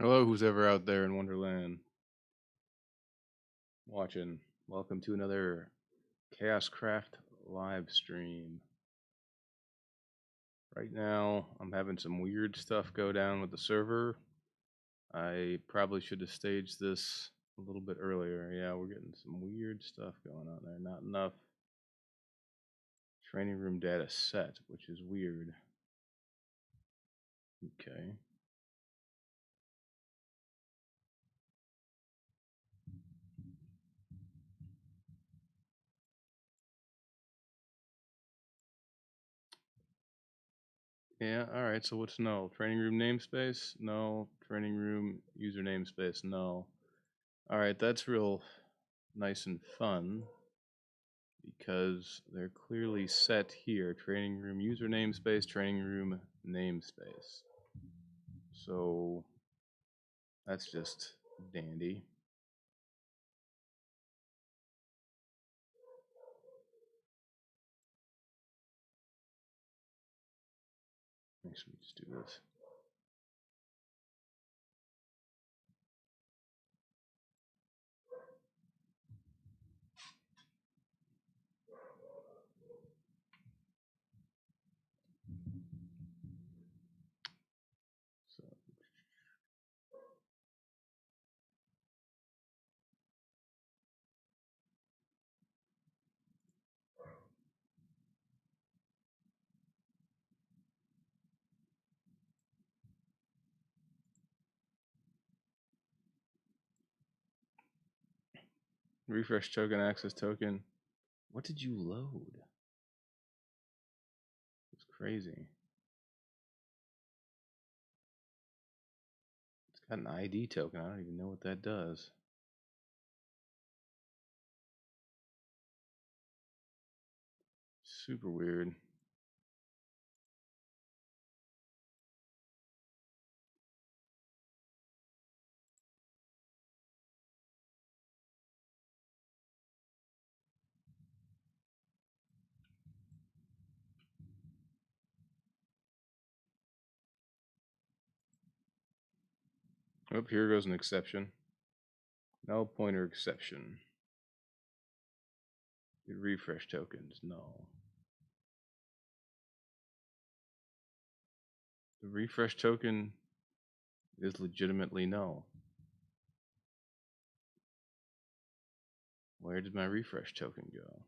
Hello, who's ever out there in Wonderland watching. Welcome to another ChaosCraft live stream. Right now, I'm having some weird stuff go down with the server. I probably should have staged this a little bit earlier. Yeah, we're getting some weird stuff going on there. Not enough training room data set, which is weird. Okay. Yeah, alright, so what's null? Training room namespace? No. Training room user namespace? No. Alright, that's real nice and fun because they're clearly set here. Training room user namespace, training room namespace. So that's just dandy. Actually, just do this. So refresh token, access token. What did you load? It's crazy. It's got an ID token. I don't even know what that does. Super weird. Oh, here goes an exception. Null pointer exception. Refresh tokens, no. The refresh token is legitimately null. Where did my refresh token go?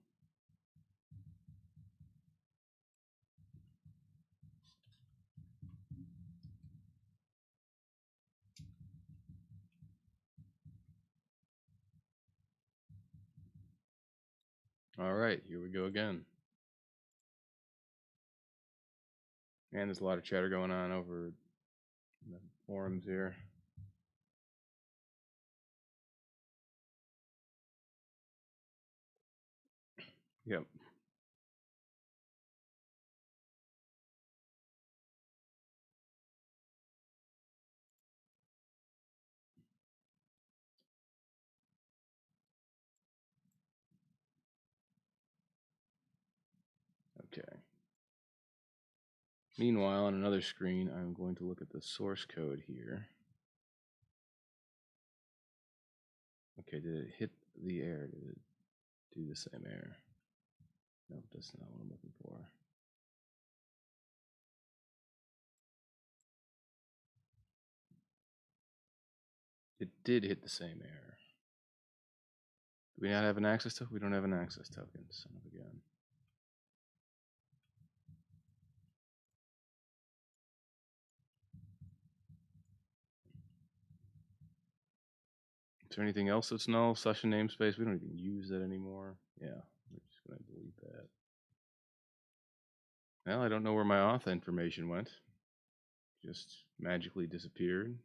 All right, here we go again. And there's a lot of chatter going on over the forums here. Yep. Okay. Meanwhile, on another screen, I'm going to look at the source code here. Okay, did it hit the error? Did it do the same error? Nope, that's not what I'm looking for. It did hit the same error. Do we not have an access token? We don't have an access token, son of a gun. Is there anything else that's null? Session namespace, we don't even use that anymore. Yeah, we're just gonna delete that. Well, I don't know where my auth information went. Just magically disappeared.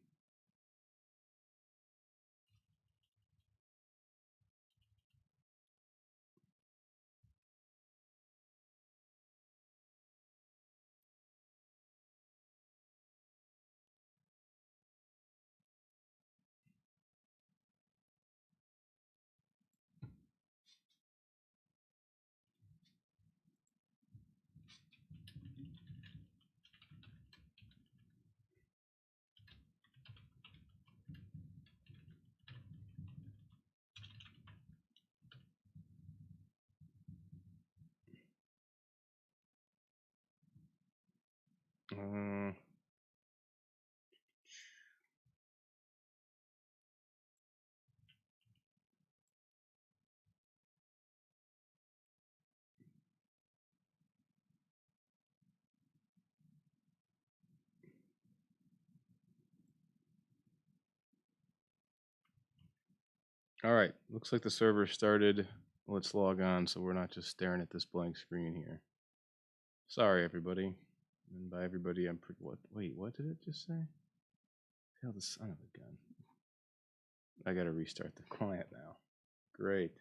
Uh, all right, looks like the server started. Let's log on so we're not just staring at this blank screen here. Sorry, everybody. And by everybody, I'm pretty. What? Wait, what did it just say? Hell, the son of a gun. I gotta restart the client now. Great.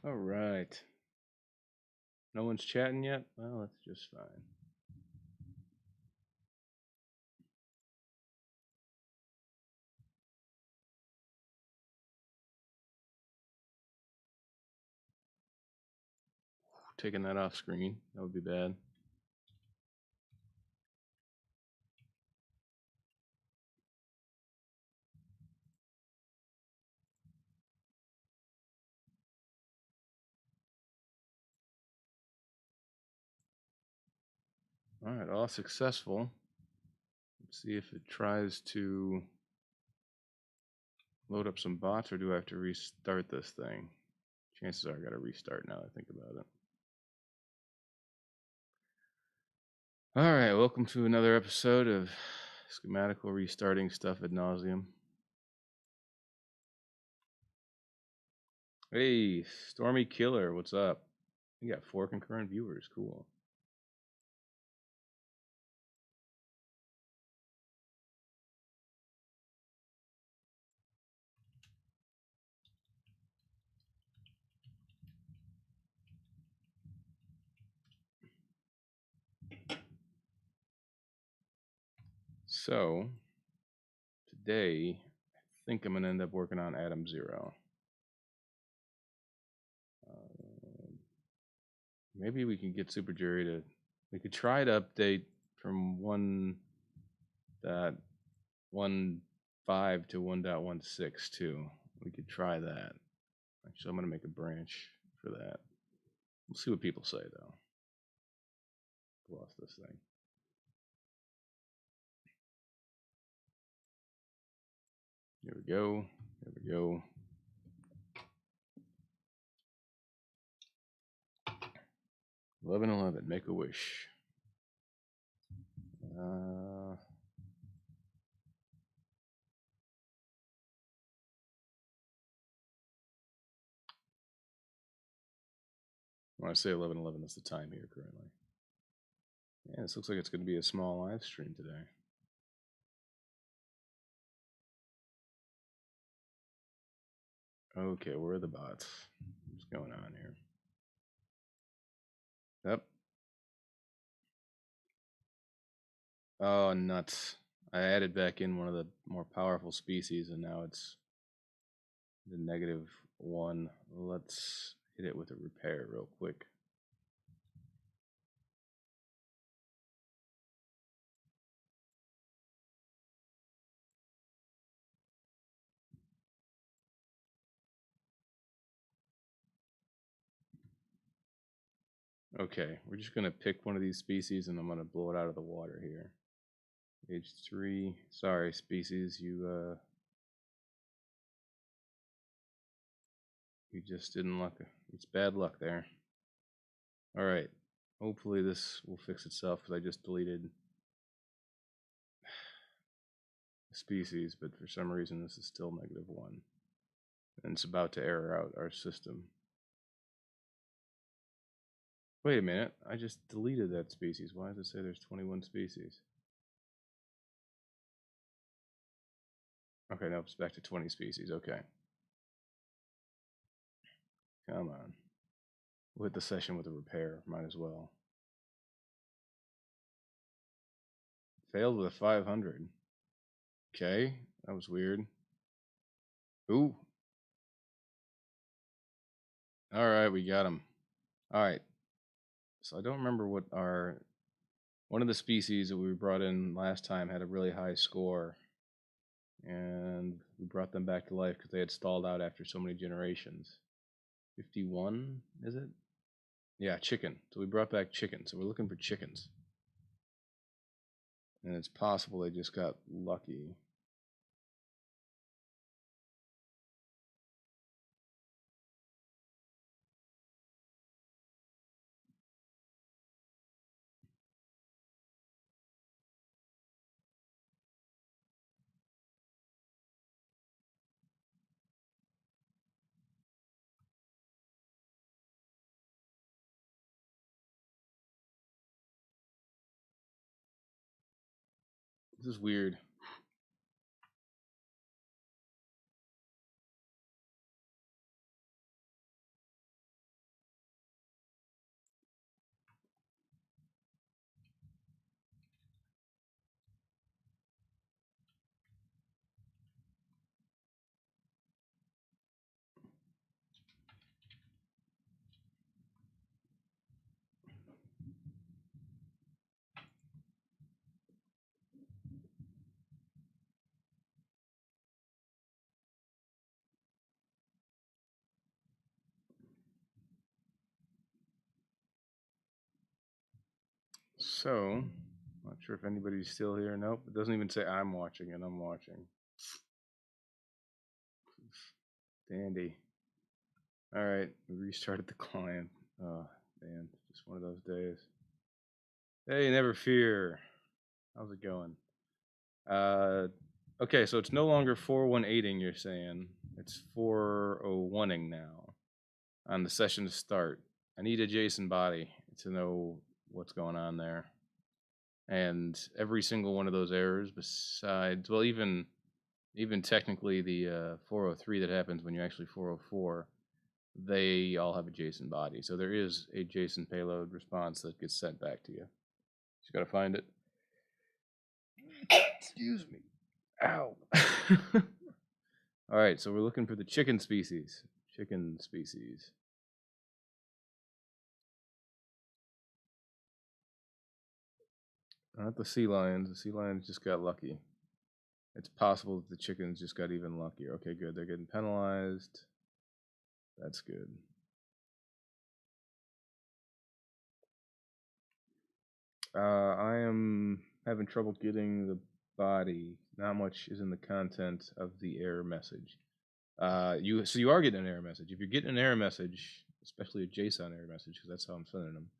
All right. No one's chatting yet? Well, that's just fine. Taking that off screen. That would be bad. All right, all successful. Let's see if it tries to load up some bots, or do I have to restart this thing? Chances are I gotta restart now that I think about it. All right, welcome to another episode of Schematical Restarting Stuff ad nauseum. Hey, Stormy Killer, what's up? You got 4 concurrent viewers, cool. So, today, I think I'm gonna end up working on Atom Zero. Maybe we can get Super Jury to. We could try to update from 1.15 to 1.16 too. We could try that. Actually, I'm gonna make a branch for that. We'll see what people say though. Lost this thing. Here we go. There we go. $11.11. Make a wish. When I say 11:11, that's the time here currently. Yeah, this looks like it's going to be a small live stream today. Okay, where are the bots? What's going on here? Yep. Oh, nuts. I added back in one of the more powerful species, and now it's the -1. Let's hit it with a repair real quick. Okay, we're just going to pick one of these species, and I'm going to blow it out of the water here. H3. Sorry, species. You just didn't luck. It's bad luck there. All right. Hopefully this will fix itself because I just deleted species, but for some reason this is still -1. And it's about to error out our system. Wait a minute. I just deleted that species. Why does it say there's 21 species? Okay, no, it's back to 20 species. Okay. Come on. We'll hit the session with a repair. Might as well. Failed with a 500. Okay, that was weird. Ooh. All right, we got him. All right. So I don't remember what our one of the species that we brought in last time had a really high score, and we brought them back to life because they had stalled out after so many generations. 51, is it? Yeah, chicken. So we brought back chicken. So we're looking for chickens. And it's possible they just got lucky. This is weird. So, not sure if anybody's still here. Nope. It doesn't even say I'm watching, and I'm watching. Dandy. All right, we restarted the client. Oh, man, just one of those days. Hey, never fear. How's it going? Okay, so it's no longer 418ing, you're saying. It's 401ing now on the session to start. I need a JSON body to know what's going on there. And every single one of those errors besides, well, even technically the 403 that happens when you actually 404, they all have a JSON body. So there is a JSON payload response that gets sent back to you. Just got to find it. Excuse me. Ow. All right, so we're looking for the chicken species. Chicken species. Not the sea lions. The sea lions just got lucky. It's possible that the chickens just got even luckier. Okay, good. They're getting penalized. That's good. I am having trouble getting the body. Not much is in the content of the error message. So you are getting an error message. If you're getting an error message, especially a JSON error message, because that's how I'm sending them,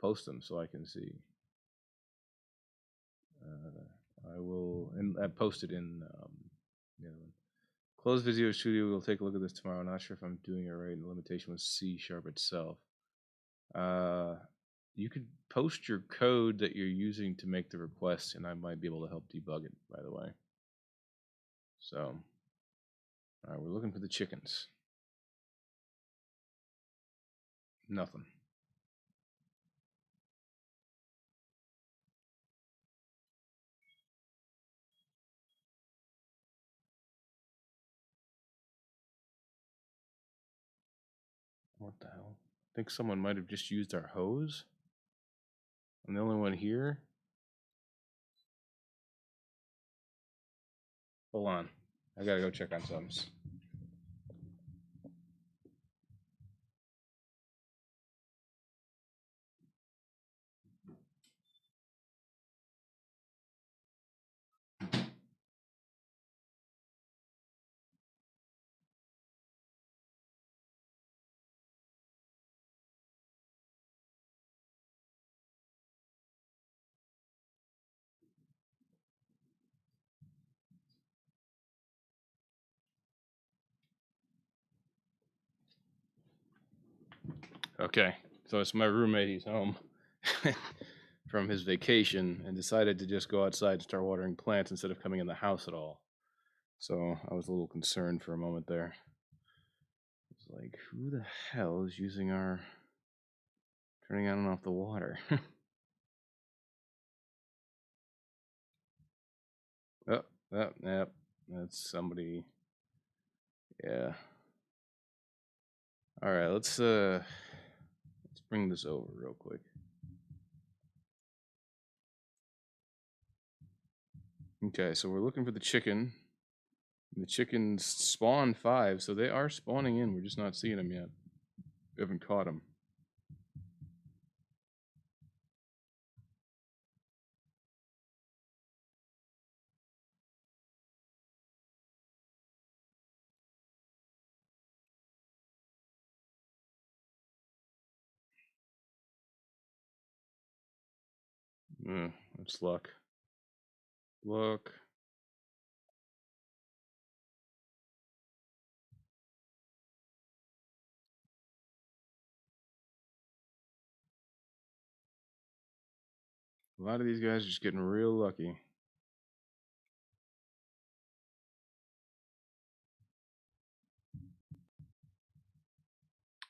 post them so I can see. I will, and I posted in the other one. Close Visual Studio. We'll take a look at this tomorrow. Not sure if I'm doing it right. The limitation was C# itself. You could post your code that you're using to make the request, and I might be able to help debug it, by the way. So, all right, we're looking for the chickens. Nothing. What the hell? I think someone might have just used our hose. I'm the only one here. Hold on. I gotta go check on some. Okay, so it's my roommate. He's home from his vacation and decided to just go outside and start watering plants instead of coming in the house at all. So I was a little concerned for a moment there. like, who the hell is using our turning on and off the water? Oh, yep. That's somebody. Yeah. All right, let's bring this over real quick. Okay, so we're looking for the chicken. The chickens spawn 5, so they are spawning in. We're just not seeing them yet. We haven't caught them. That's luck. Luck. A lot of these guys are just getting real lucky.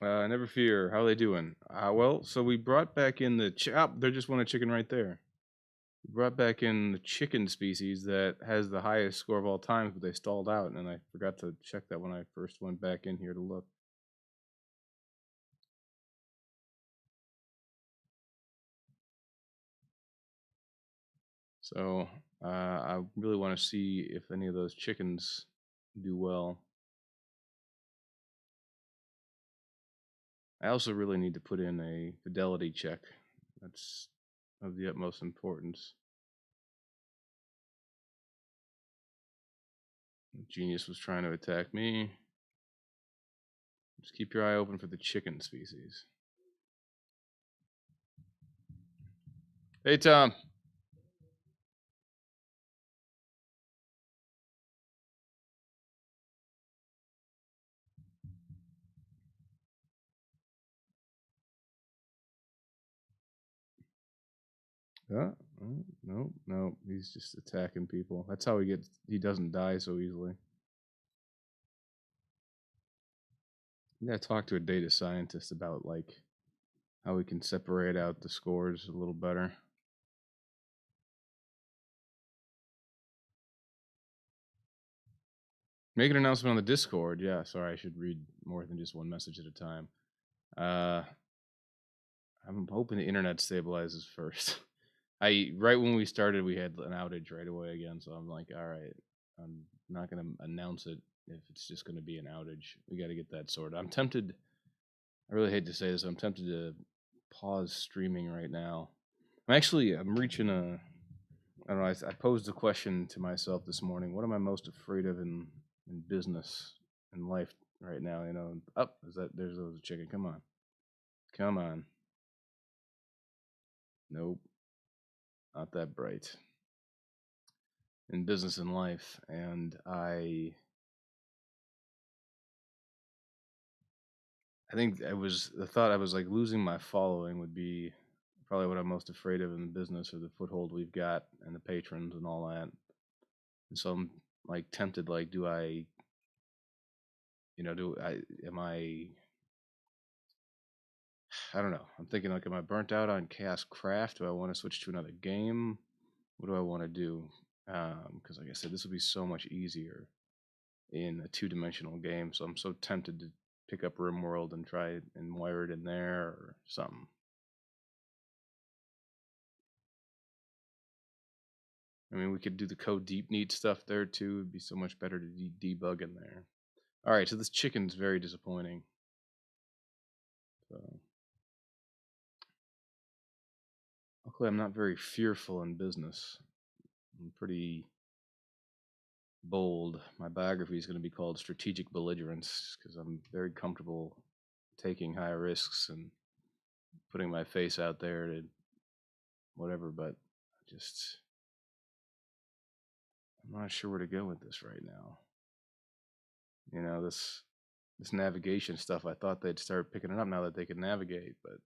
Never fear. How are they doing? Well, so we brought back in the there just one a chicken right there. We brought back in the chicken species that has the highest score of all times, but they stalled out, and I forgot to check that when I first went back in here to look. So I really want to see if any of those chickens do well. I also really need to put in a fidelity check. That's of the utmost importance. Genius was trying to attack me. Just keep your eye open for the chicken species. Hey, Tom. Yeah. No, no. He's just attacking people. That's how he doesn't die so easily. Yeah, talk to a data scientist about like how we can separate out the scores a little better. Make an announcement on the Discord. Yeah, sorry, I should read more than just one message at a time. Uh, I'm hoping the internet stabilizes first. I right when we started, we had an outage right away again, so I'm like, all right, I'm not gonna announce it if it's just gonna be an outage. We got to get that sorted. I'm tempted. I really hate to say this. I'm tempted to pause streaming right now. I'm reaching a. I don't know. I posed a question to myself this morning. What am I most afraid of in business and life right now? You know, up is that there's a chicken. Come on, come on. Nope, not that bright in business and life. And I think I was the thought I was like losing my following would be probably what I'm most afraid of in the business or the foothold we've got and the patrons and all that. And so I'm like tempted, like, do I, do I, am I don't know. I'm thinking like, am I burnt out on ChaosCraft? Do I want to switch to another game? What do I want to do? Because like I said, this would be so much easier in a two-dimensional game. So I'm so tempted to pick up RimWorld and try it and wire it in there or something. I mean, we could do the code deep neat stuff there too. It'd be so much better to debug in there. All right, so this chicken's very disappointing. So luckily, I'm not very fearful in business. I'm pretty bold. My biography is going to be called Strategic Belligerence because I'm very comfortable taking high risks and putting my face out there to whatever, but just I'm not sure where to go with this right now. This navigation stuff, I thought they'd start picking it up now that they could navigate, but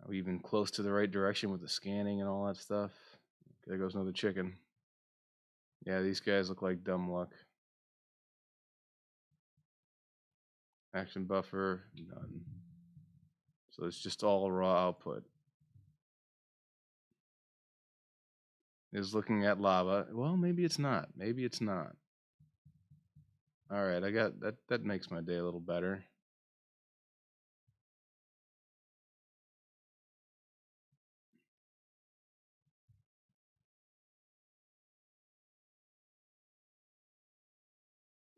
are we even close to the right direction with the scanning and all that stuff? There goes another chicken. Yeah, these guys look like dumb luck. Action buffer, none. So it's just all raw output. Is looking at lava. Well, maybe it's not. Maybe it's not. All right, I got that. That makes my day a little better.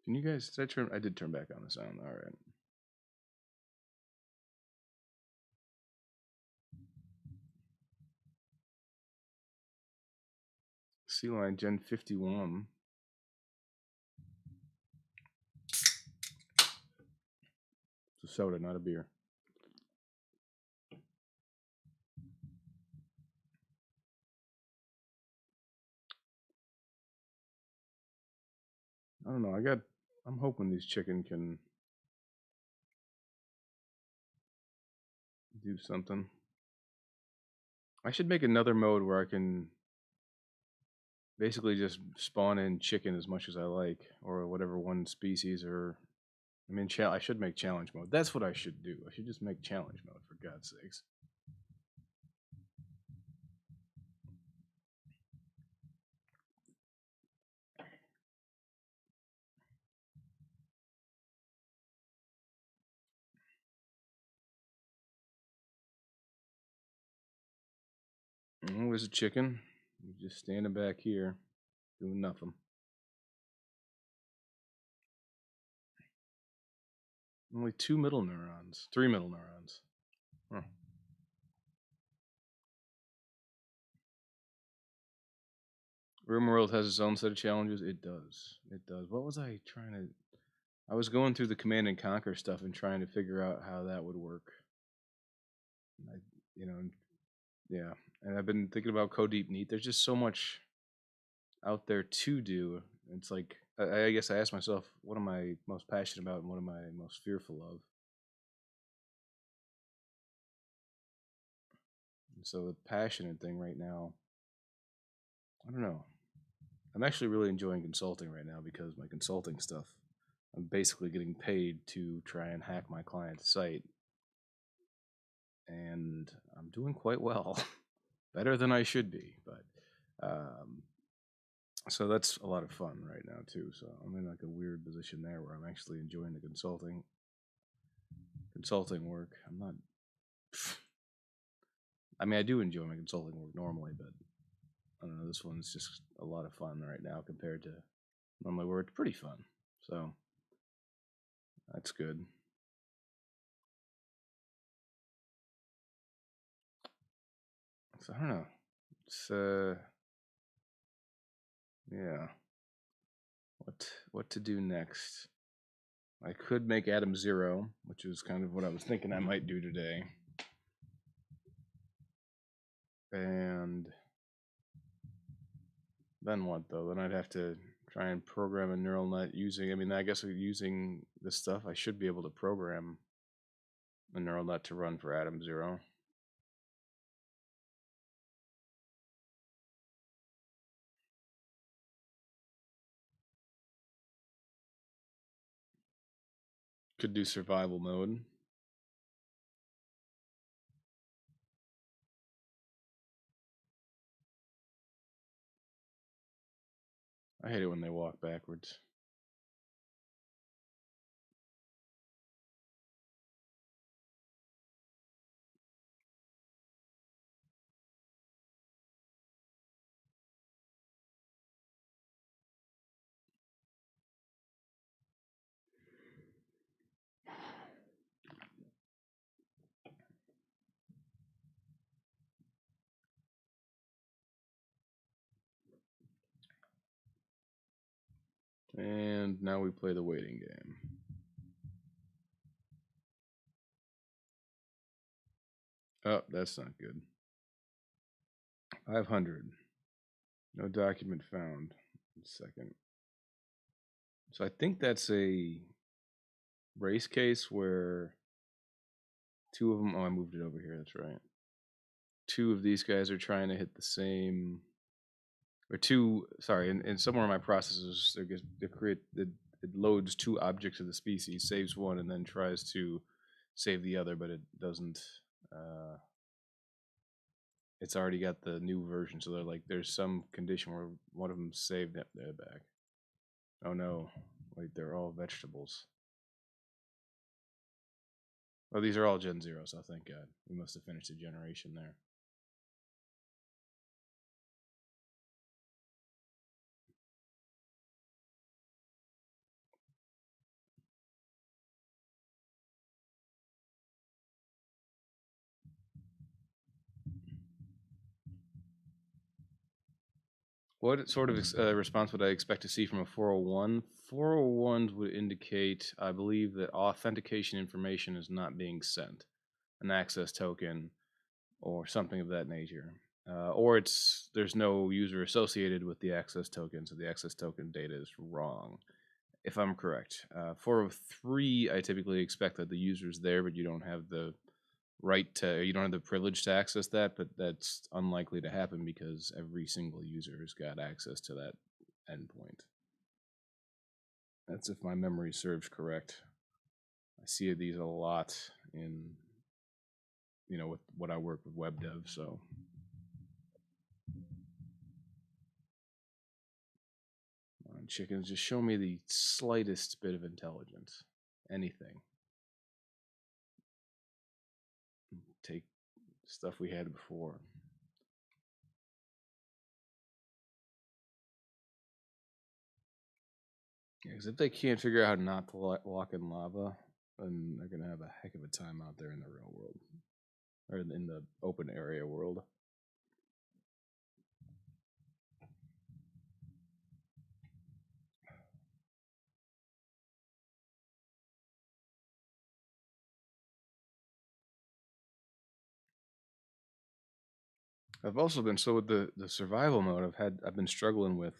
Can you guys? Did I turn? I did turn back on the sound. All right. Sea Line Gen 51. It's a soda, not a beer. I don't know. I'm hoping these chicken can do something. I should make another mode where I can basically just spawn in chicken as much as I like, or whatever one species. Or I mean, I should make challenge mode. That's what I should do. I should just make challenge mode, for God's sakes. Oh, there's a chicken. He's just standing back here, doing nothing. Only 2 middle neurons. 3 middle neurons. Huh. RimWorld has its own set of challenges. It does. It does. What was I trying to... I was going through the Command and Conquer stuff and trying to figure out how that would work. I, you know, yeah. And I've been thinking about Code Deep Neat. There's just so much out there to do. It's like, I guess I asked myself, what am I most passionate about and what am I most fearful of? And so the passionate thing right now, I don't know. I'm actually really enjoying consulting right now because my consulting stuff, I'm basically getting paid to try and hack my client's site. And I'm doing quite well. Better than I should be, but so that's a lot of fun right now too. So I'm in like a weird position there where I'm actually enjoying the consulting work. I'm not. I mean, I do enjoy my consulting work normally, but I don't know. This one's just a lot of fun right now compared to normally where it's pretty fun. So that's good. So I don't know. It's yeah. What to do next? I could make Atom Zero, which is kind of what I was thinking I might do today. And then what though? Then I'd have to try and program a neural net using. I mean, I guess using this stuff, I should be able to program a neural net to run for Atom Zero. Could do survival mode. I hate it when they walk backwards. And now we play the waiting game. Oh, that's not good. 500. No document found. Second. So I think that's a race case where two of them. Oh, I moved it over here. That's right. Two of these guys are trying to hit the same, or two. Sorry, in somewhere in my processes, they create it loads two objects of the species, saves one, and then tries to save the other, but it doesn't. Uh, it's already got the new version, so they're like, there's some condition where one of them saved it back. Oh no, wait, they're all vegetables. Oh, these are all Gen Zeros. Oh, thank God. We must have finished a generation there. What sort of response would I expect to see from a 401? 401s would indicate, I believe, that authentication information is not being sent, an access token or something of that nature. Or there's no user associated with the access token, so the access token data is wrong, if I'm correct. 403, I typically expect that the user's there, but you don't have the you don't have the privilege to access that, but that's unlikely to happen because every single user has got access to that endpoint. That's if my memory serves correct. I see these a lot in, with what I work with web dev, so. Come on, chickens, just show me the slightest bit of intelligence. Anything. Take stuff we had before. Because if they can't figure out how not to walk in lava, then they're going to have a heck of a time out there in the real world. Or in the open area world. I've also been with the survival mode. I've been struggling with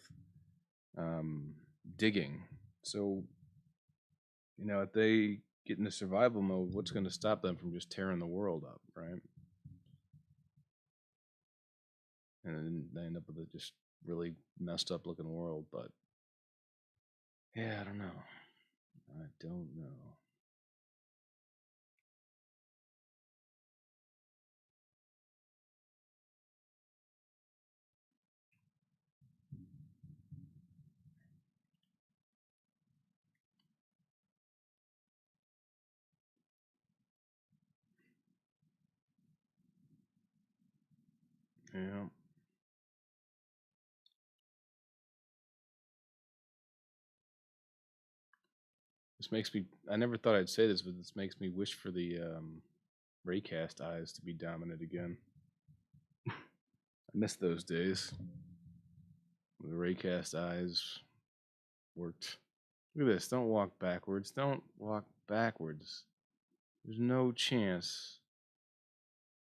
digging. So, if they get into survival mode, what's going to stop them from just tearing the world up, right? And then they end up with a just really messed up looking world. But yeah, I don't know. I don't know. Yeah. This makes me. I never thought I'd say this, but this makes me wish for the raycast eyes to be dominant again. I miss those days. The raycast eyes worked. Look at this. Don't walk backwards. Don't walk backwards. There's no chance.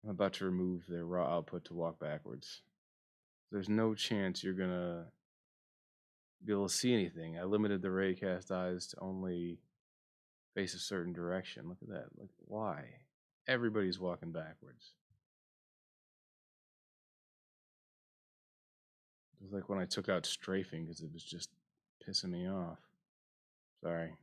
I'm about to remove their raw output to walk backwards. There's no chance you're gonna be able to see anything. I limited the raycast eyes to only face a certain direction. Look at that. Like, why? Everybody's walking backwards. It was like when I took out strafing because it was just pissing me off. Sorry.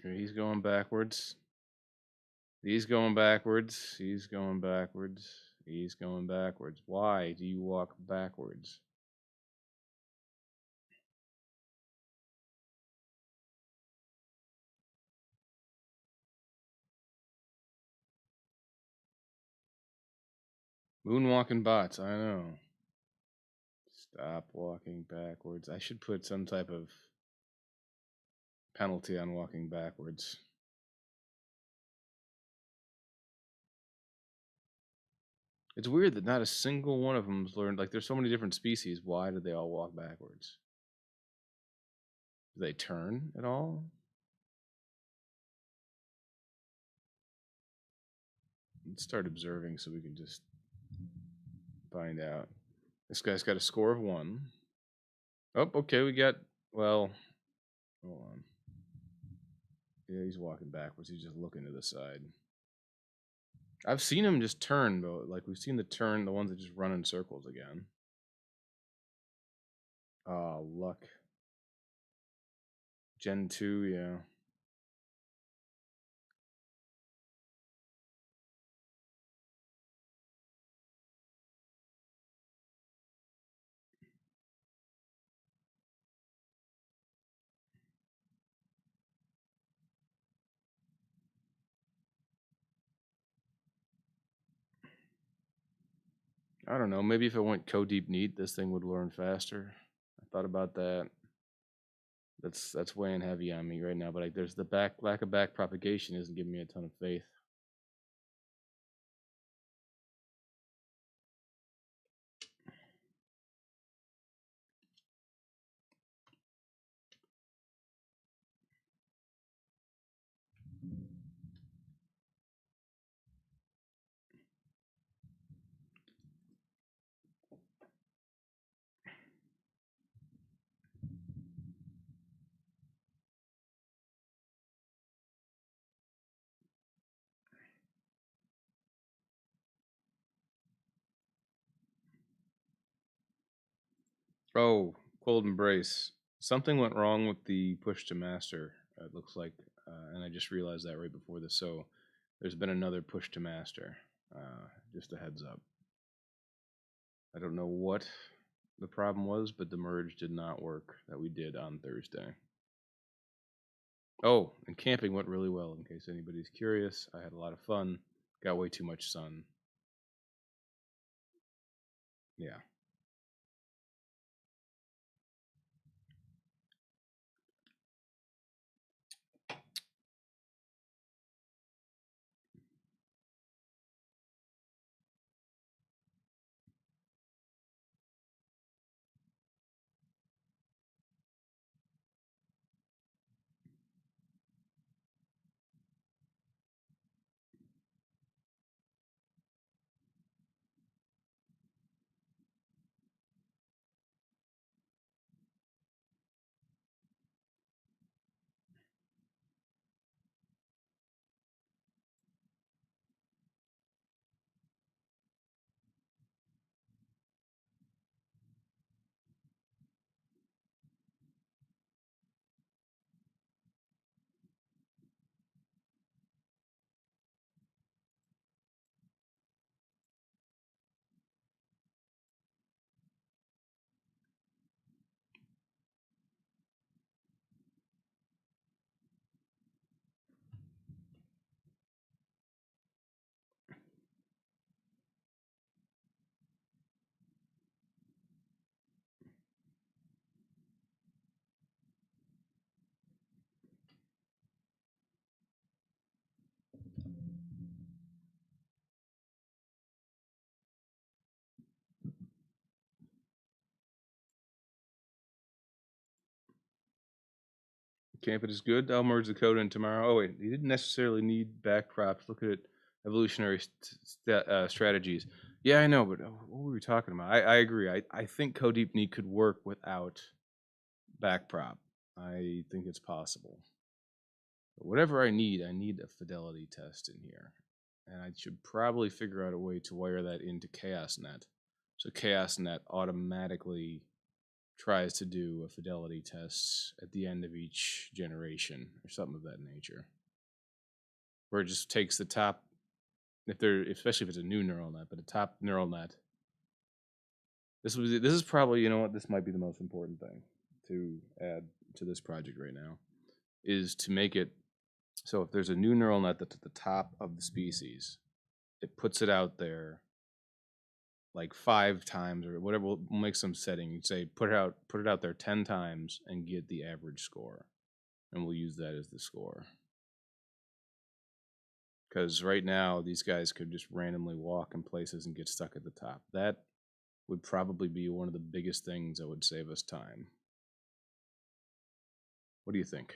He's going backwards. He's going backwards. He's going backwards. He's going backwards. Why do you walk backwards? Moonwalking bots, I know. Stop walking backwards. I should put some type of penalty on walking backwards. It's weird that not a single one of them's learned. Like, there's so many different species. Why do they all walk backwards? Do they turn at all? Let's start observing so we can just find out. This guy's got a score of 1. Oh, okay, we got, well, Hold on. Yeah, he's walking backwards. He's just looking to the side. I've seen him just turn, though. Like, we've seen the ones that just run in circles again. Oh, luck. Gen 2, yeah. I don't know. Maybe if it went code deep neat, this thing would learn faster. I thought about that. That's weighing heavy on me right now. But like, there's the lack of back propagation isn't giving me a ton of faith. Oh, cold embrace. Something went wrong with the push to master. It looks like, and I just realized that right before this. So there's been another push to master. Just a heads up. I don't know what the problem was, but the merge did not work that we did on Thursday. Oh, and camping went really well. In case anybody's curious, I had a lot of fun. Got way too much sun. Yeah. Camping is good. I'll merge the code in tomorrow. Oh wait, you didn't necessarily need backprops. Look at evolutionary strategies. Yeah, I know, but what were we talking about? I agree. I think code deep neat could work without backprop. I think it's possible. But whatever I need a fidelity test in here, and I should probably figure out a way to wire that into ChaosNet, so ChaosNet automatically tries to do a fidelity test at the end of each generation or something of that nature, where it just takes the top, especially if it's a new neural net, but a top neural net. This is probably, you know what, this might be the most important thing to add to this project right now, is to make it so if there's a new neural net that's at the top of the species, it puts it out there like 5 times or whatever. We'll make some setting. You'd say put it out there 10 times and get the average score, and we'll use that as the score. Because right now these guys could just randomly walk in places and get stuck at the top. That would probably be one of the biggest things that would save us time. What do you think?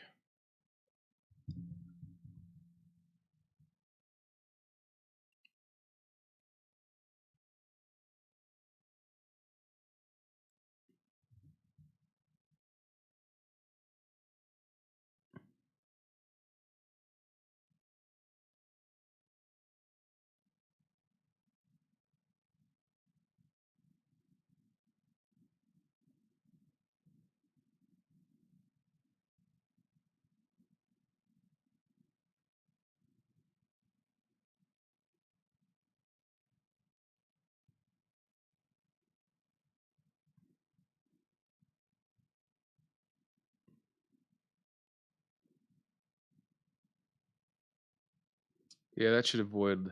Yeah, that should avoid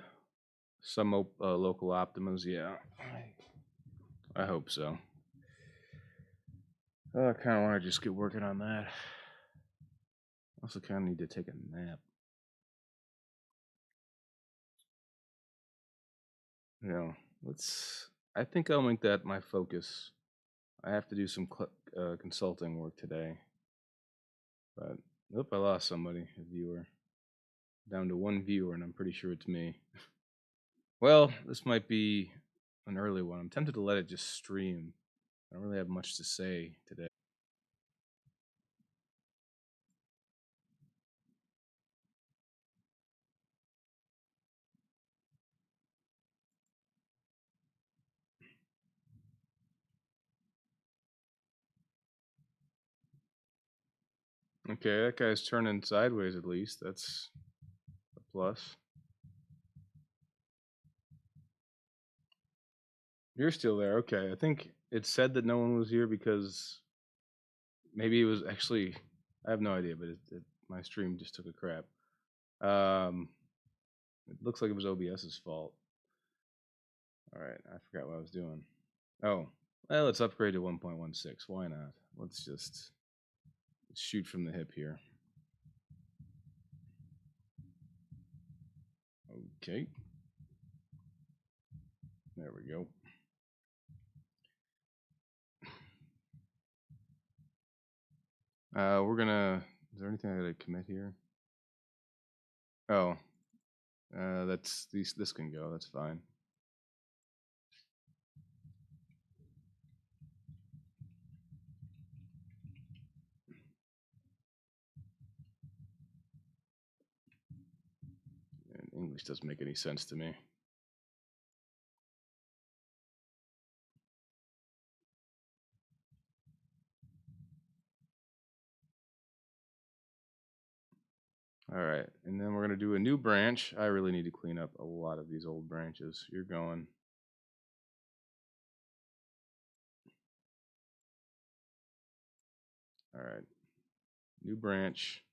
some local optimas. Yeah, I hope so. Oh, I kind of want to just get working on that. Also, kind of need to take a nap. You know, let's. I think I'll make that my focus. I have to do some consulting work today. But, nope, I lost somebody, a viewer. Down to one viewer, and I'm pretty sure it's me. Well, this might be an early one. I'm tempted to let it just stream. I don't really have much to say today. Okay, that guy's turning sideways at least. That's a plus. You're still there. Okay, I think it said that no one was here because maybe it was actually. I have no idea, but my stream just took a crap. Um, it looks like it was OBS's fault. All right, I forgot what I was doing. Oh, well, let's upgrade to 1.16. Why not? Let's just shoot from the hip here. Okay. There we go. We're gonna. Is there anything I gotta commit here? Oh, that's these. This can go. That's fine. And English doesn't make any sense to me. All right, and then we're gonna do a new branch. I really need to clean up a lot of these old branches. You're going. All right, new branch.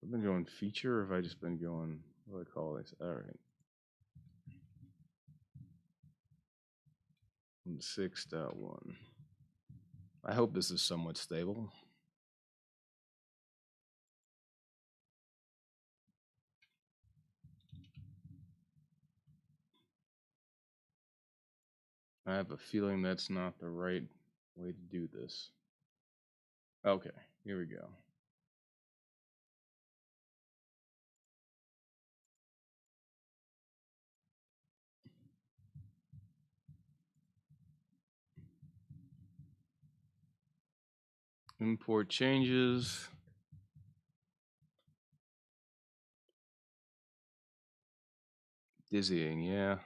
I've been going feature, or have I just been going? What do I call this? All right. 6.1. I hope this is somewhat stable. I have a feeling that's not the right way to do this. Okay, here we go. Import changes. Dizzying, yeah.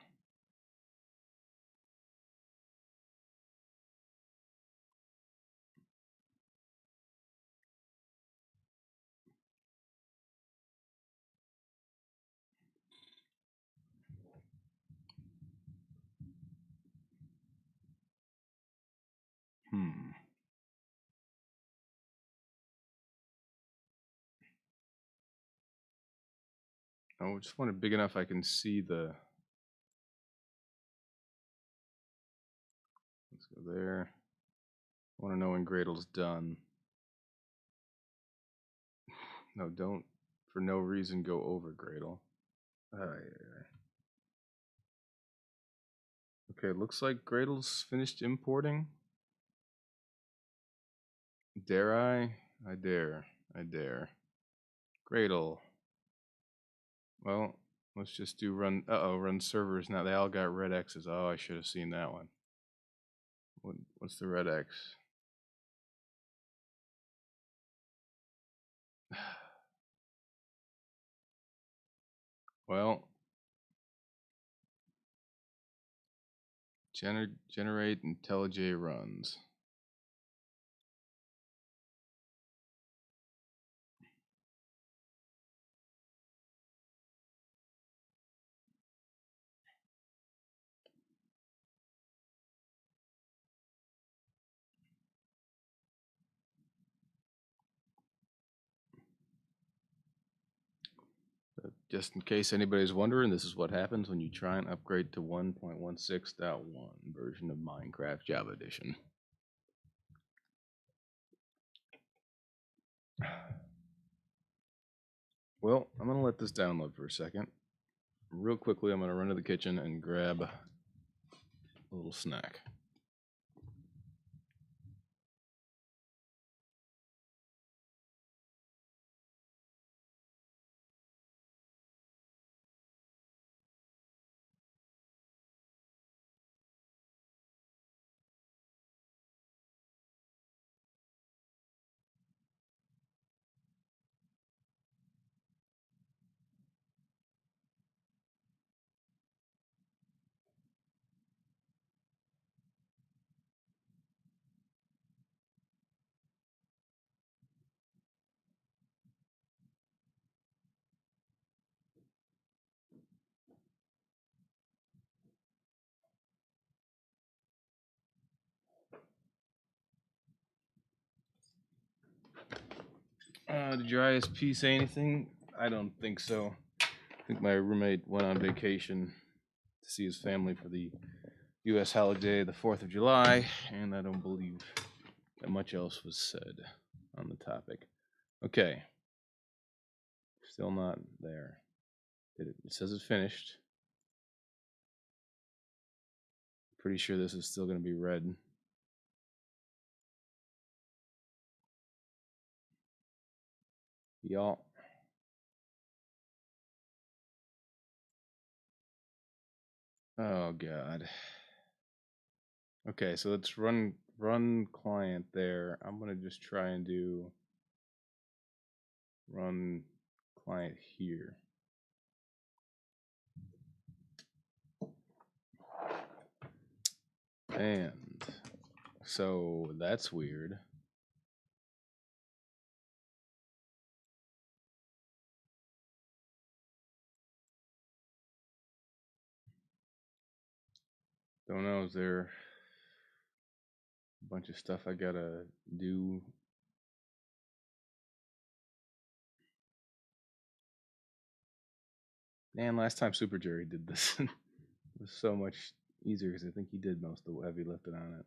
Hmm. Oh, I just want it big enough I can see the. Let's go there. I want to know when Gradle's done. No, don't for no reason go over Gradle. Okay, looks like Gradle's finished importing. Dare I? I dare. I dare. Gradle. Well, let's just do run. Run servers now. They all got red X's. Oh, I should have seen that one. What's the red X? Well, generate IntelliJ runs. just in case anybody's wondering, this is what happens when you try and upgrade to 1.16.1 version of Minecraft Java Edition. Well, I'm going to let this download for a second. Real quickly, I'm going to run to the kitchen and grab a little snack. Did your ISP say anything? I don't think so. I think my roommate went on vacation to see his family for the U.S. holiday, the 4th of July, and I don't believe that much else was said on the topic. Okay. Still not there. It says it's finished. Pretty sure this is still going to be red. Y'all. Oh god. Okay, so let's run client there. I'm gonna just try and do run client here. And so that's weird. Don't know, is there a bunch of stuff I gotta do? Man, last time Super Jerry did this it was so much easier because I think he did most of the heavy lifting on it.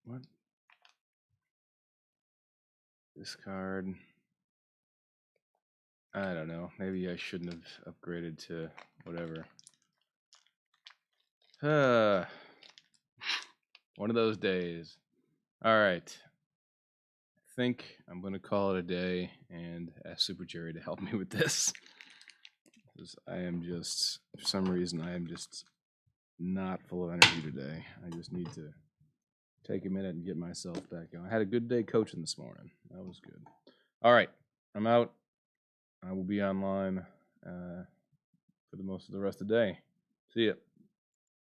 What? Discard. I don't know. Maybe I shouldn't have upgraded to whatever. One of those days. All right. I think I'm going to call it a day and ask Super Jerry to help me with this. Because I am just, for some reason, I am just not full of energy today. I just need to take a minute and get myself back on. I had a good day coaching this morning. That was good. All right. I'm out. I will be online for the most of the rest of the day. See ya.